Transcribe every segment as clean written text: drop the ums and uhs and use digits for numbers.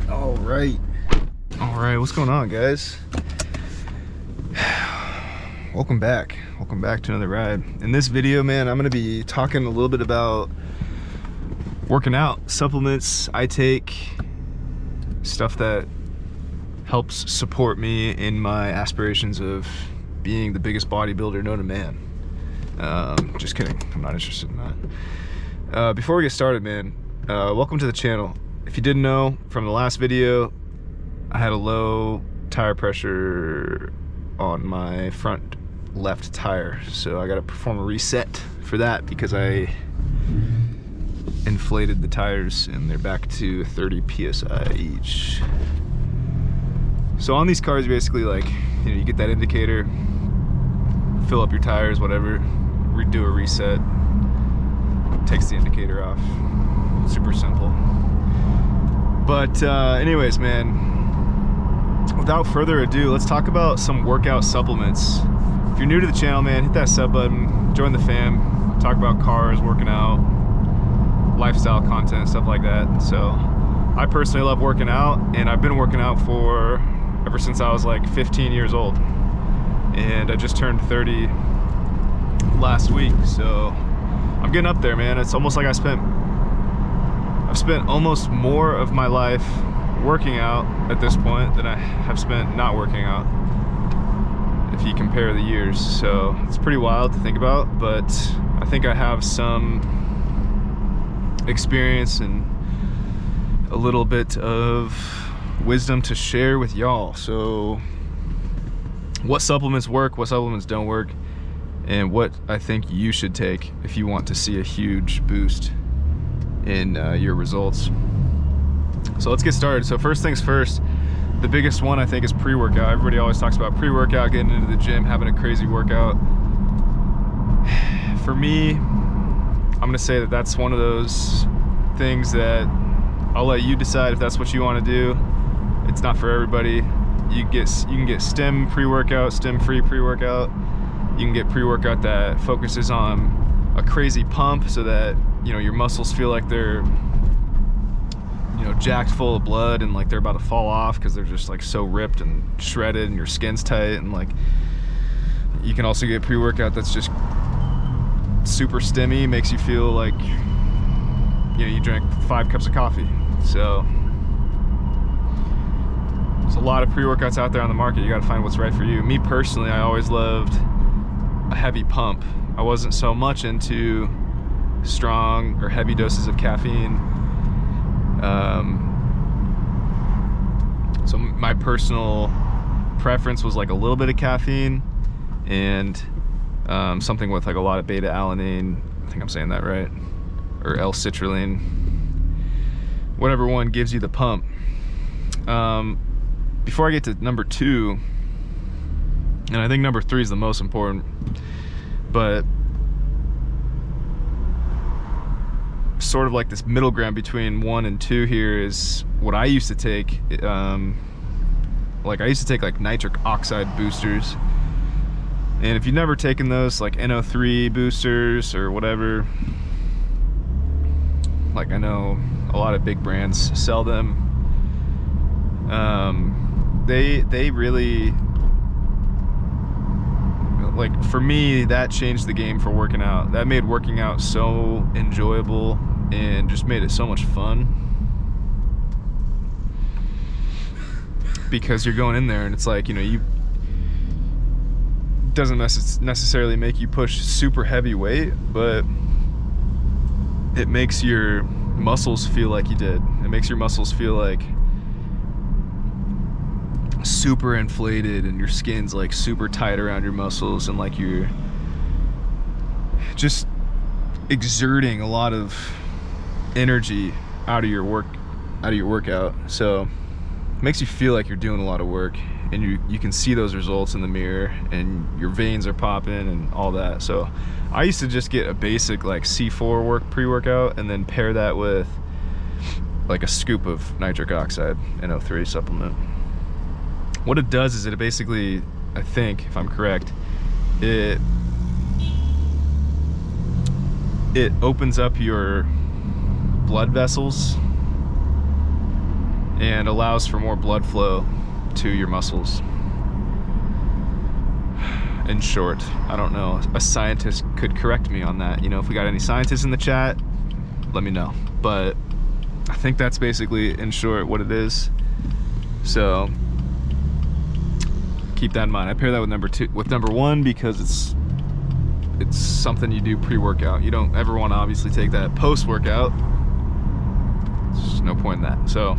All right, what's going on, guys? Welcome back to another ride. In this video, man, I'm gonna be talking a little bit about working out, supplements I take, stuff that helps support me in my aspirations of being the biggest bodybuilder known to man. Just kidding, I'm not interested in that. Before we get started, man, welcome to the channel. If you didn't know from the last video, I had a low tire pressure on my front left tire, so I gotta perform a reset for that because I inflated the tires and they're back to 30 psi each. So on these cars, basically, like, you know, you get that indicator, fill up your tires, whatever, redo a reset, takes the indicator off. Super simple. But anyways, man, without further ado, let's talk about some workout supplements. If you're new to the channel, man, hit that sub button, join the fam, talk about cars, working out, lifestyle content, stuff like that. So I personally love working out, and I've been working out for ever since I was like 15 years old, and I just turned 30 last week, so I'm getting up there, man. It's almost like I've spent almost more of my life working out at this point than I have spent not working out, if you compare the years. So it's pretty wild to think about, but I think I have some experience and a little bit of wisdom to share with y'all. So what supplements work, what supplements don't work, and what I think you should take if you want to see a huge boost in your results. So let's get started. So first things first, the biggest one I think is pre-workout. Everybody always talks about pre-workout, getting into the gym, having a crazy workout. For me, I'm gonna say that that's one of those things that I'll let you decide if that's what you want to do. It's not for everybody. You can get stem pre-workout, stem-free pre-workout. You can get pre-workout that focuses on a crazy pump so that, you know, your muscles feel like they're, you know, jacked full of blood and like they're about to fall off because they're just like so ripped and shredded and your skin's tight. And like, you can also get pre-workout that's just super stimmy, makes you feel like, you know, you drank 5 cups of coffee. So there's a lot of pre-workouts out there on the market. You got to find what's right for you. Me personally, I always loved a heavy pump. I wasn't so much into strong or heavy doses of caffeine. So my personal preference was like a little bit of caffeine and something with like a lot of beta alanine. I think I'm saying that right, or L-citrulline, whatever one gives you the pump. Before I get to number 2, and I think number 3 is the most important, but sort of like this middle ground between 1 and 2 here is what I used to take. Like I used to take like nitric oxide boosters, and if you've never taken those, like NO3 boosters or whatever, like I know a lot of big brands sell them. They really, like, for me, that changed the game for working out. That made working out so enjoyable and just made it so much fun, because you're going in there and it's like, you know, doesn't necessarily make you push super heavy weight, but it makes your muscles feel like you did. It makes your muscles feel like super inflated, and your skin's like super tight around your muscles, and like you're just exerting a lot of energy out of your workout. So it makes you feel like you're doing a lot of work, and you can see those results in the mirror, and your veins are popping and all that. So I used to just get a basic like C4 pre-workout and then pair that with like a scoop of nitric oxide NO3 supplement. What it does is it basically, I think, if I'm correct, it opens up your blood vessels and allows for more blood flow to your muscles. In short, I don't know, a scientist could correct me on that. You know, if we got any scientists in the chat, let me know. But I think that's basically, in short, what it is. So keep that in mind. I pair that with number one because it's something you do pre-workout. You don't ever want to obviously take that post-workout. There's just no point in that. So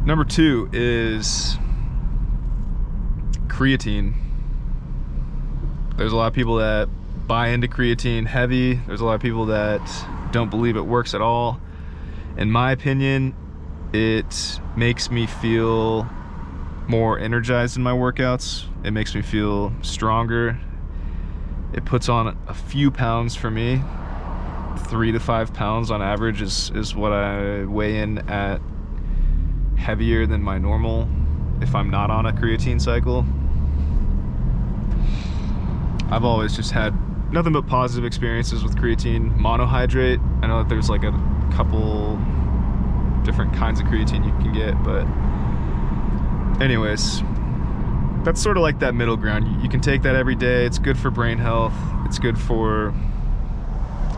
number two is creatine. There's a lot of people that buy into creatine heavy. There's a lot of people that don't believe it works at all. In my opinion, it makes me feel more energized in my workouts. It makes me feel stronger. It puts on a few pounds for me. 3 to 5 pounds on average is what I weigh in at, heavier than my normal if I'm not on a creatine cycle. I've always just had nothing but positive experiences with creatine monohydrate. I know that there's like a couple different kinds of creatine you can get, but anyways, that's sort of like that middle ground. You can take that every day. It's good for brain health. It's good for,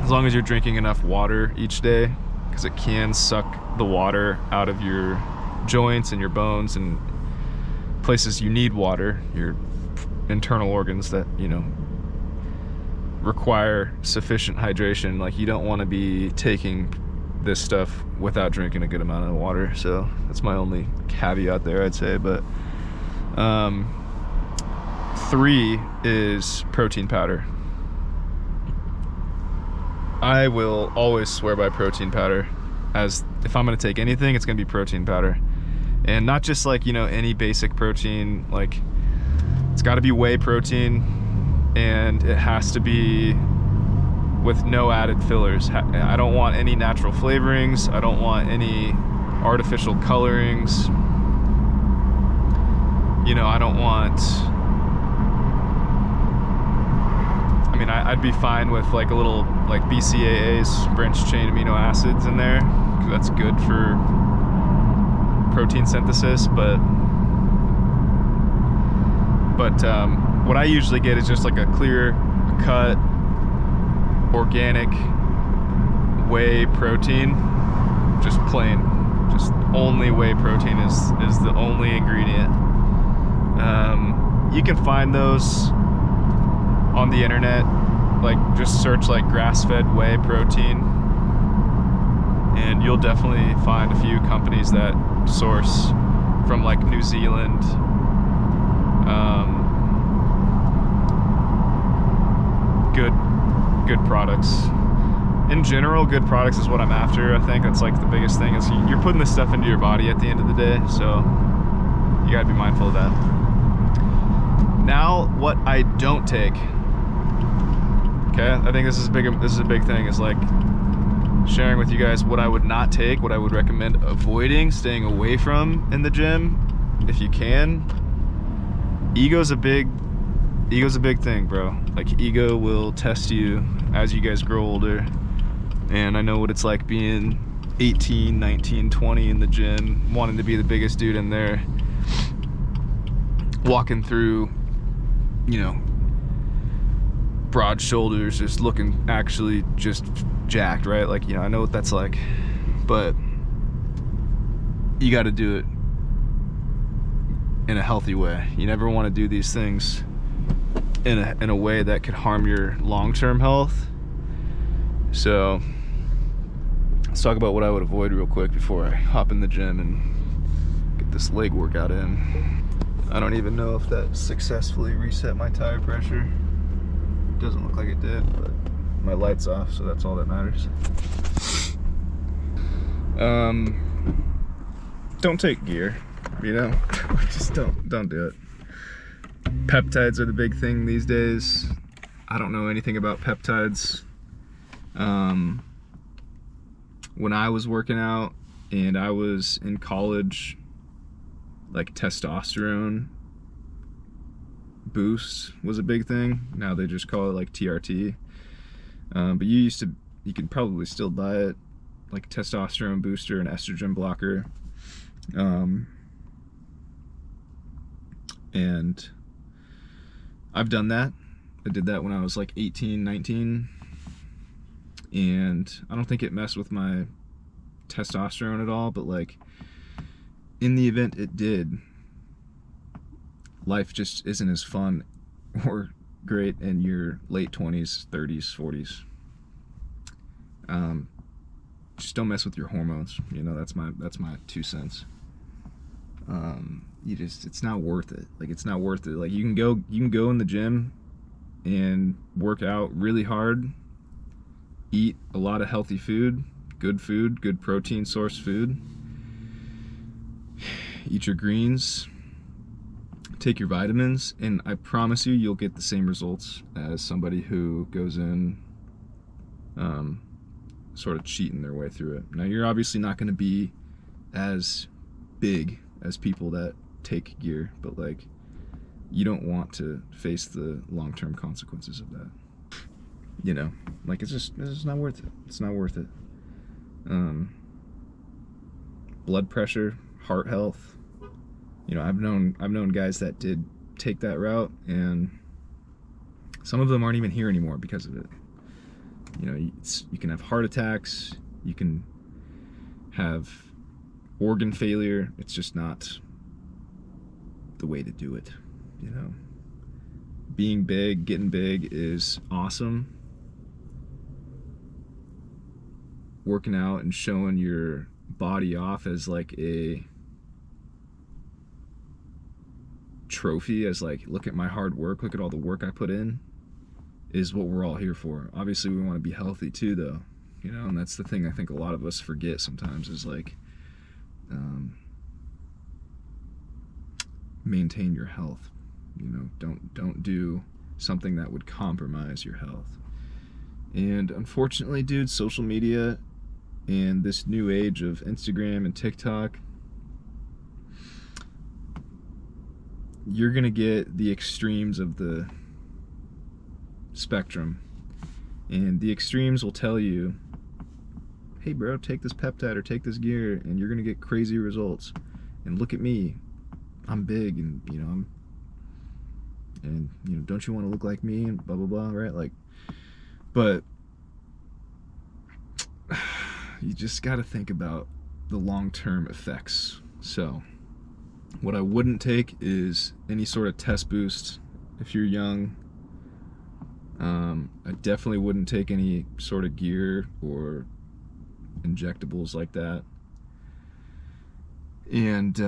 as long as you're drinking enough water each day, because it can suck the water out of your joints and your bones and places you need water, your internal organs that, you know, require sufficient hydration. Like, you don't want to be taking this stuff without drinking a good amount of water. So that's my only caveat there, I'd say. But 3 is protein powder. I will always swear by protein powder. As if I'm going to take anything, it's going to be protein powder. And not just like, you know, any basic protein. Like, it's got to be whey protein, and it has to be with no added fillers. I don't want any natural flavorings. I don't want any artificial colorings. You know, I don't want, I mean, I'd be fine with like a little like BCAAs, branched chain amino acids in there, because that's good for protein synthesis. But what I usually get is just like a clear cut organic whey protein, just plain, just only whey protein is the only ingredient. You can find those on the internet, like just search like grass-fed whey protein, and you'll definitely find a few companies that source from like New Zealand. Good products. In general, good products is what I'm after. I think that's like the biggest thing, is you're putting this stuff into your body at the end of the day, so you gotta be mindful of that. Now, what I don't take. Okay, I think this is a big thing, is like sharing with you guys what I would not take, what I would recommend avoiding, staying away from in the gym if you can. Ego's a big thing, bro. Like, ego will test you as you guys grow older. And I know what it's like being 18, 19, 20 in the gym, wanting to be the biggest dude in there, walking through, you know, broad shoulders, just looking actually just jacked, right? Like, you know, I know what that's like, but you got to do it in a healthy way. You never want to do these things in a way that could harm your long-term health. So let's talk about what I would avoid real quick before I hop in the gym and get this leg workout in. I don't even know if that successfully reset my tire pressure. Doesn't look like it did, but my light's off, so that's all that matters. Don't take gear, you know. Just don't do it. Peptides are the big thing these days. I don't know anything about peptides. When I was working out and I was in college, like, testosterone boost was a big thing. Now they just call it like TRT. But you could probably still buy it like testosterone booster and estrogen blocker. And I've done that. I did that when I was like 18, 19. And I don't think it messed with my testosterone at all, but like in the event it did, life just isn't as fun or great in your late 20s, 30s, 40s. Just don't mess with your hormones. You know, that's my 2 cents. It's not worth it. Like, it's not worth it. Like, you can go in the gym and work out really hard, eat a lot of healthy food, good protein source food, eat your greens, take your vitamins, and I promise you, you'll get the same results as somebody who goes in sort of cheating their way through it. Now, you're obviously not going to be as big as people that take gear, but like, you don't want to face the long-term consequences of that. You know, like, it's just not worth it. It's not worth it. Blood pressure, heart health. You know, I've known guys that did take that route, and some of them aren't even here anymore because of it. You know, you can have heart attacks, you can have organ failure. It's just not the way to do it, you know. Being big, getting big is awesome. Working out and showing your body off as like a trophy, as like, look at my hard work, look at all the work I put in, is what we're all here for. Obviously, we want to be healthy too, though, you know, and that's the thing I think a lot of us forget sometimes, is like, maintain your health. You know, don't do something that would compromise your health. And unfortunately, dude, social media and this new age of Instagram and TikTok, you're gonna get the extremes of the spectrum, and the extremes will tell you, hey bro, take this peptide or take this gear and you're gonna get crazy results, and look at me, I'm big, and you know, don't you want to look like me, and blah blah blah, right? Like, but you just got to think about the long-term effects. So what I wouldn't take is any sort of test boost if you're young. I definitely wouldn't take any sort of gear or injectables like that. And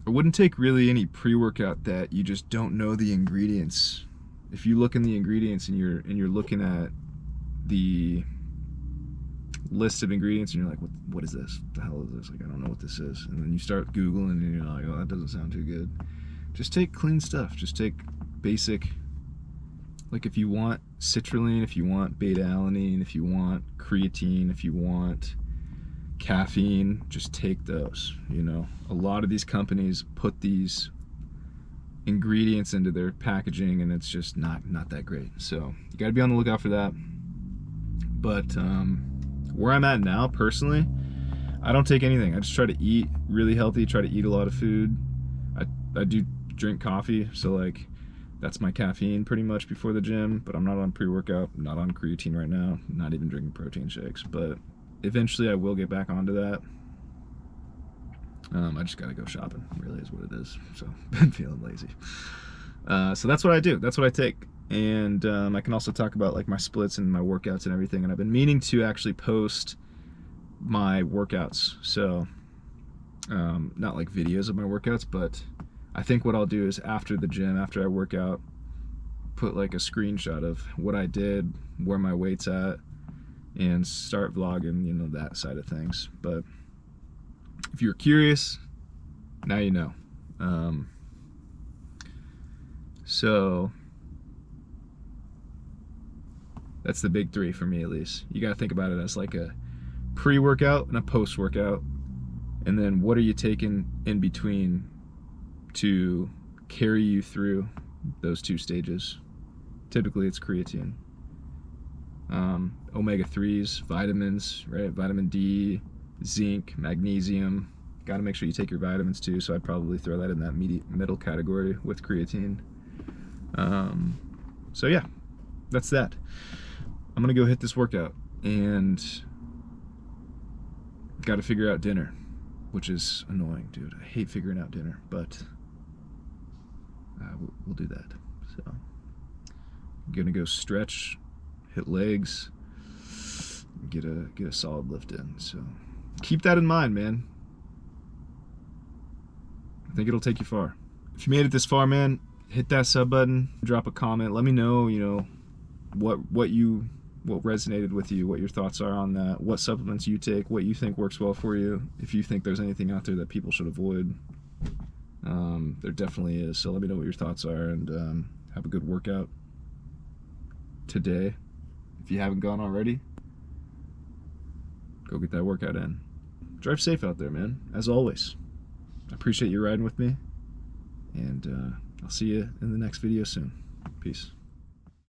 I wouldn't take really any pre-workout that you just don't know the ingredients. If you look in the ingredients and you're looking at the list of ingredients and you're like, what is this? What the hell is this? Like, I don't know what this is. And then you start Googling and you're like, oh, that doesn't sound too good. Just take clean stuff. Just take basic, like, if you want citrulline, if you want beta-alanine, if you want creatine, if you want caffeine, just take those. You know, a lot of these companies put these ingredients into their packaging and it's just not that great. So you got to be on the lookout for that. But where I'm at now, personally, I don't take anything. I just try to eat really healthy, try to eat a lot of food. I do drink coffee, so like, that's my caffeine pretty much before the gym, but I'm not on pre-workout, not on creatine right now, not even drinking protein shakes, but eventually I will get back onto that. I just gotta go shopping, really is what it is, so been feeling lazy. So that's what I do, that's what I take. And I can also talk about like my splits and my workouts and everything, and I've been meaning to actually post my workouts, so not like videos of my workouts, but I think what I'll do is after the gym, after I work out, put like a screenshot of what I did, where my weight's at, and start vlogging, you know, that side of things. But if you're curious, now you know. So that's the big three for me, at least. You gotta think about it as like a pre-workout and a post-workout, and then what are you taking in between to carry you through those two stages. Typically it's creatine. Omega-3s, vitamins, right? Vitamin D, zinc, magnesium. Got to make sure you take your vitamins too, so I'd probably throw that in that middle category with creatine. So yeah, that's that. I'm gonna go hit this workout and got to figure out dinner, which is annoying, dude. I hate figuring out dinner, but we'll do that. So I'm gonna go stretch, hit legs, get a solid lift in. So keep that in mind, man. I think it'll take you far. If you made it this far, man, hit that sub button, drop a comment, let me know, you know, what resonated with you, what your thoughts are on that, what supplements you take, what you think works well for you, if you think there's anything out there that people should avoid. There definitely is, so let me know what your thoughts are, and have a good workout today. If you haven't gone already, go get that workout in. Drive safe out there, man, as always. I appreciate you riding with me, and I'll see you in the next video soon. Peace.